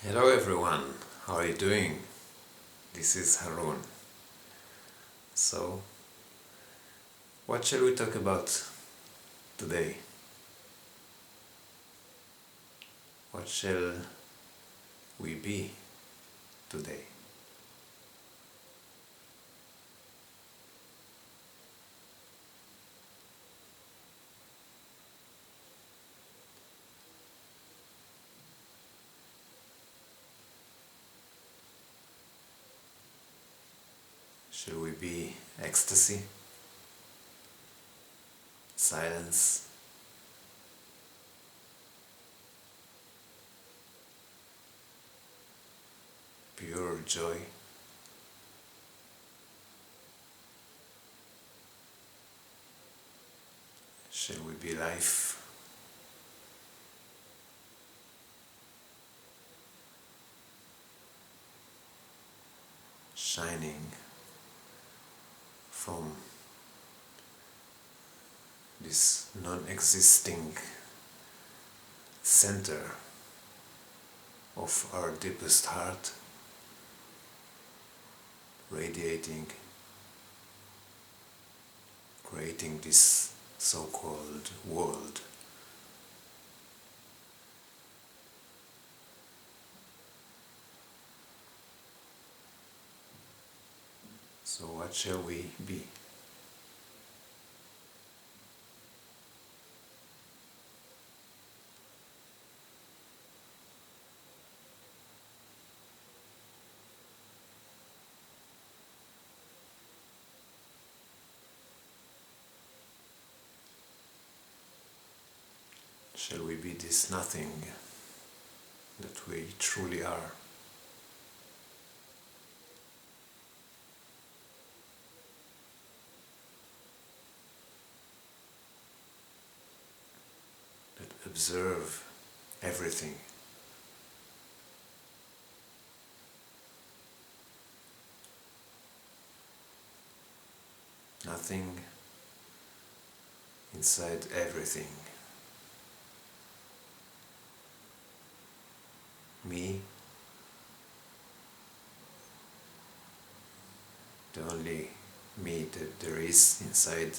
Hello everyone, how are you doing? This is Harun. So, what shall we talk about today? What shall we be today? Shall we be ecstasy, silence, pure joy? Shall we be life? Shining from this non-existing center of our deepest heart, radiating, creating this so-called world. So what shall we be? Shall we be this nothing that we truly are? That observe everything, nothing inside everything. Me, the only me that there is inside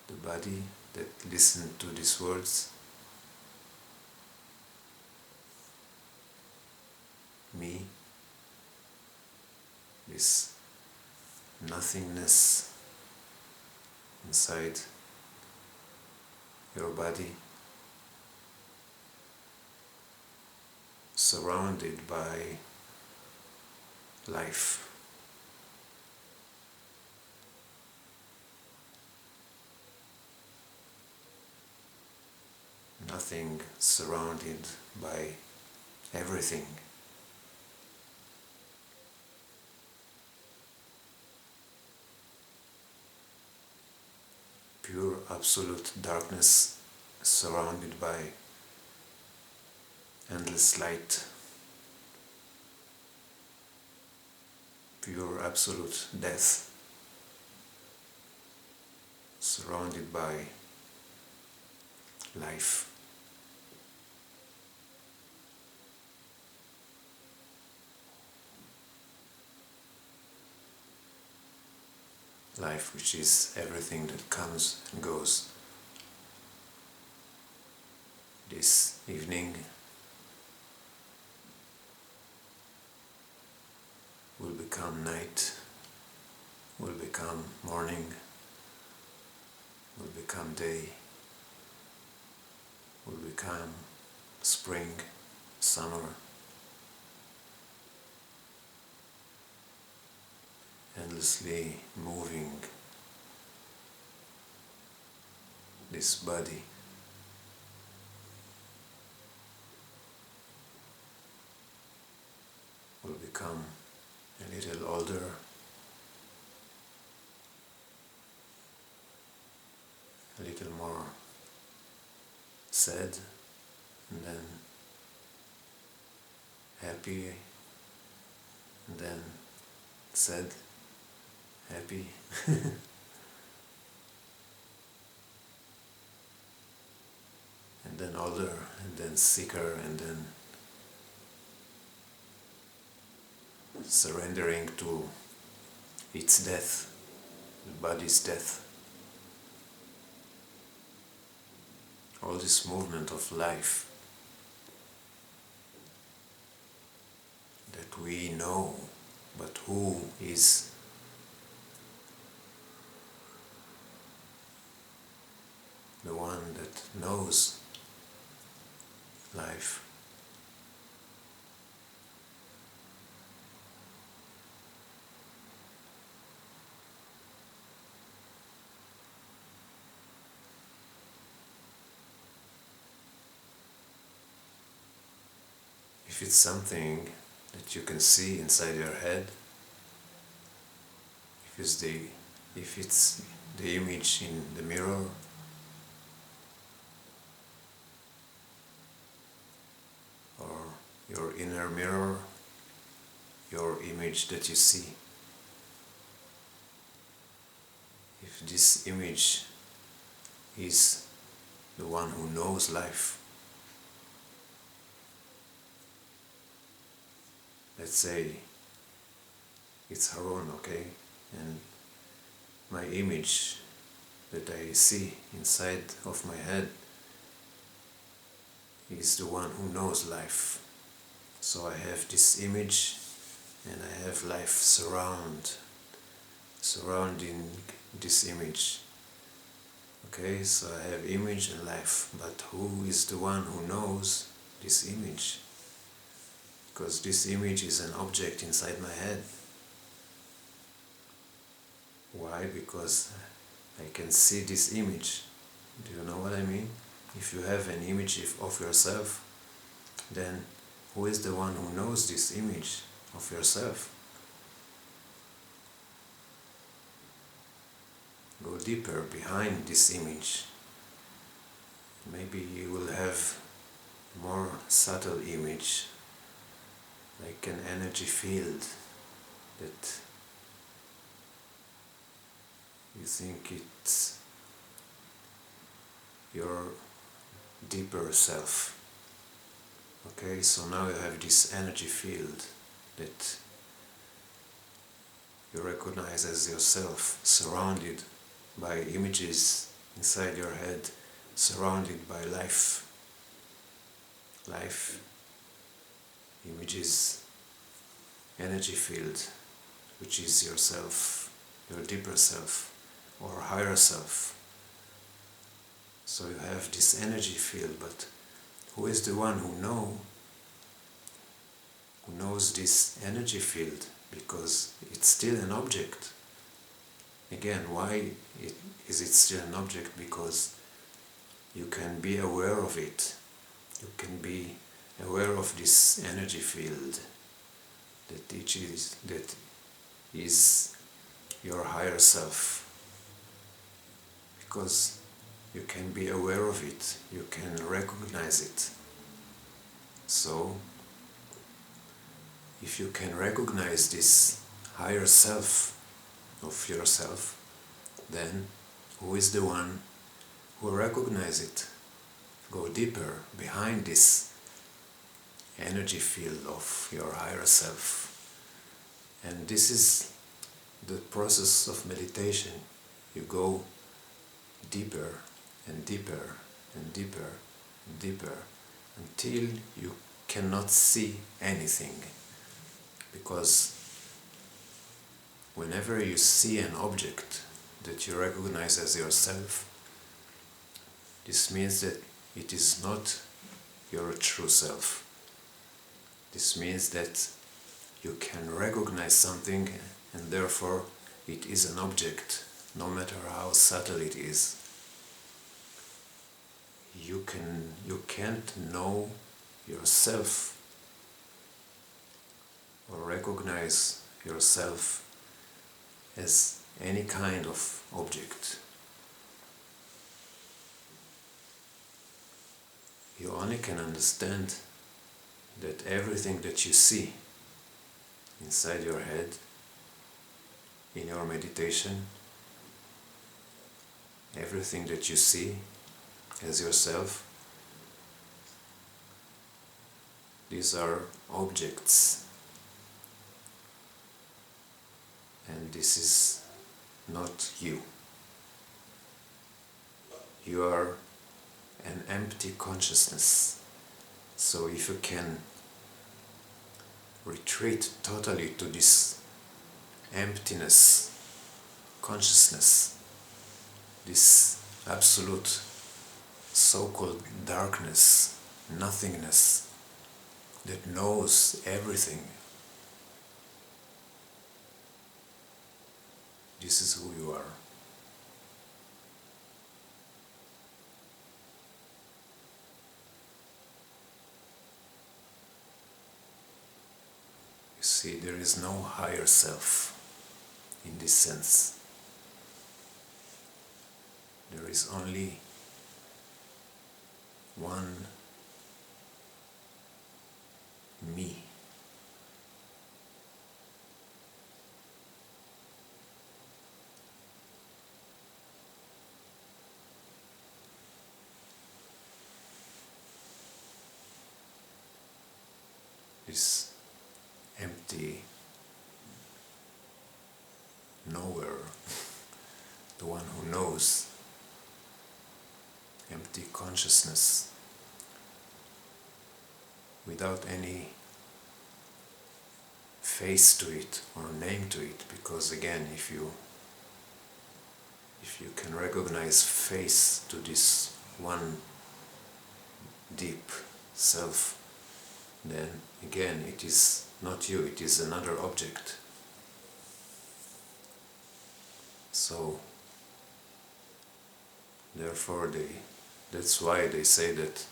the body that listen to these words. Me, this nothingness inside your body, surrounded by life. Nothing surrounded by everything. Pure absolute darkness surrounded by endless light. Pure absolute death surrounded by life. Life, which is everything that comes and goes. This evening will become night, will become morning, will become day, will become spring, summer, endlessly moving this body. Will become a little older, a little more sad, and then happy, and then sad, happy. And then older, and then sicker, and then surrendering to its death, the body's death. All this movement of life that we know, but who is the one that knows life? If it's something that you can see inside your head, if it's the image in the mirror, or your inner mirror, your image that you see, if this image is the one who knows life, let's say it's Harun, okay? And my image that I see inside of my head is the one who knows life. So I have this image and I have life surrounding this image. Okay, so I have image and life, but who is the one who knows this image? Because this image is an object inside my head. Why? Because I can see this image. Do you know what I mean? If you have an image of yourself, then who is the one who knows this image of yourself? Go deeper behind this image. Maybe you will have a more subtle image, like an energy field that you think it's your deeper self. Okay, so now you have this energy field that you recognize as yourself, surrounded by images inside your head, surrounded by life. Life, images, energy field, which is yourself, your deeper self, or higher self. So you have this energy field, but who is the one who knows this energy field? Because it's still an object. Again, why is it still an object? Because you can be aware of it. You can be aware of this energy field that is your higher self. Because you can be aware of it, you can recognize it. So, if you can recognize this higher self of yourself, then who is the one who recognizes it? Go deeper behind this energy field of your higher self. And this is the process of meditation. You go deeper and deeper and deeper and deeper until you cannot see anything. Because whenever you see an object that you recognize as yourself, this means that it is not your true self. This means that you can recognize something and therefore it is an object, no matter how subtle it is. You can't know yourself or recognize yourself as any kind of object. You only can understand that everything that you see inside your head, in your meditation, everything that you see as yourself, these are objects. and this is not you. You are an empty consciousness. So if you can retreat totally to this emptiness, consciousness, this absolute so-called darkness, nothingness that knows everything, this is who you are. You see, there is no higher self in this sense. There is only one me. This empty knower, the one who knows, empty consciousness, without any face to it or name to it, because again, if you can recognize face to this one deep self, then again it is not you, it is another object. So therefore that's why they say that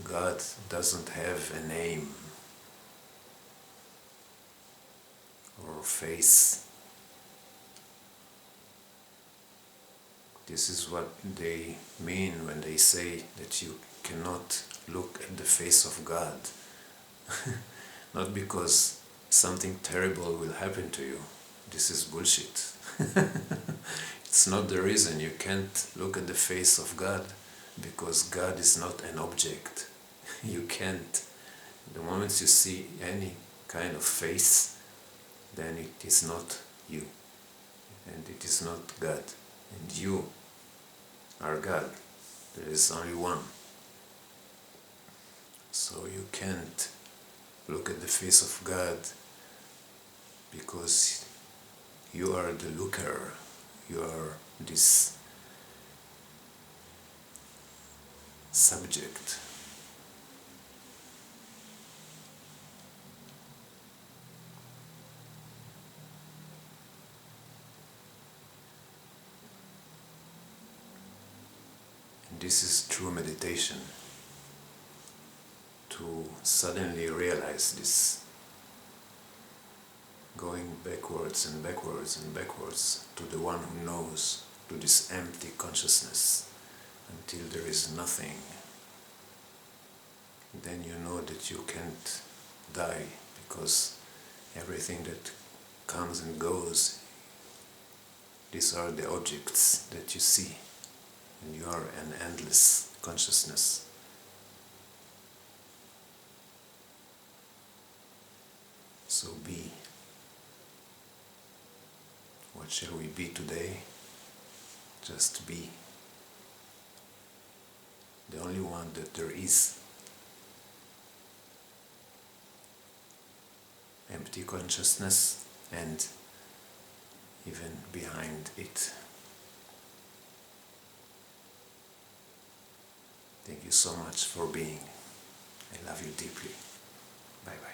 God doesn't have a name or face. This is what they mean when they say that you cannot look at the face of God. Not because something terrible will happen to you. This is bullshit. It's not the reason you can't look at the face of God, because God is not an object. You can't. The moment you see any kind of face, then it is not you, and it is not God, and you are God. There is only one. So you can't look at the face of God because you are the looker, you are this subject. And this is true meditation, to suddenly realize this, going backwards and backwards and backwards to the one who knows, to this empty consciousness, until there is nothing. Then you know that you can't die, because everything that comes and goes, these are the objects that you see, and you are an endless consciousness. So be. What shall we be today? Just be. The only one that there is. Empty consciousness, and even behind it. Thank you so much for being. I love you deeply. Bye bye.